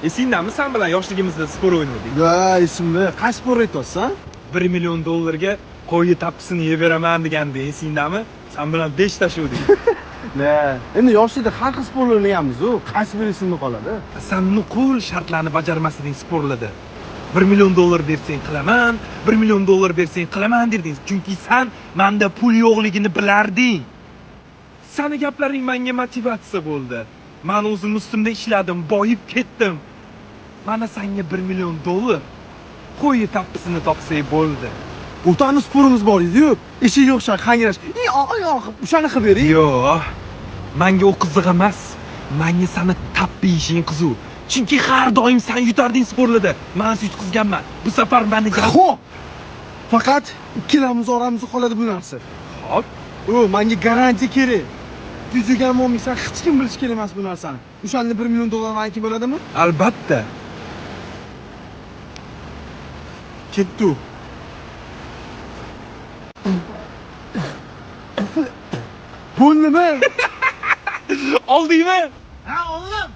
Esingdami, sen bilan yoshligimizda sport o'ynadik. Ya esimda. Qaysi sport aytyapsan? 1 million dollarga qo'yi tappisini yeb beraman deganda esingdami? Sen bilan 5 tashuvdik. Ne. Endi yoshlikda har xil sport o'ynaymiz-ku. Qaysi biri esimda qoladi? Sen nuqul shartlarni bajarmasding sportlarda. 1 million dollar bersang qilaman, 1 million dollar bersang qilaman deding. Chunki sen menda pul yo'qligini bilarding. Seni gaplaring menga motivatsiya bo'ldi. Men o'zim ustimda ishladim, boyib ketdim. Mana senga 1 million dollar. Qo'yi tappisini topsang bo'ldi. O'tani sportimiz bor edi-yu. Eshik o'xshar, qangirash. O'shani qilib bering. Yo'q. Menga u qiziq emas. Menga seni tappi ishing qiziq. Chunki har doim sen yutarding sportlarda. Men yutqizganman. Bu safar meni Xo'p. Faqat ikkalamiz oramizda qoladi bu narsa. Xo'p. O, menga garantiya kerak. Yuzigan bo'lmaysan, hech kim bilish kerak emas bu narsani. O'shanda 1 million dollar meniki bo'ladimi? Albatta. Ketdi. Bu nima? Oldingmi? Ha, oldim.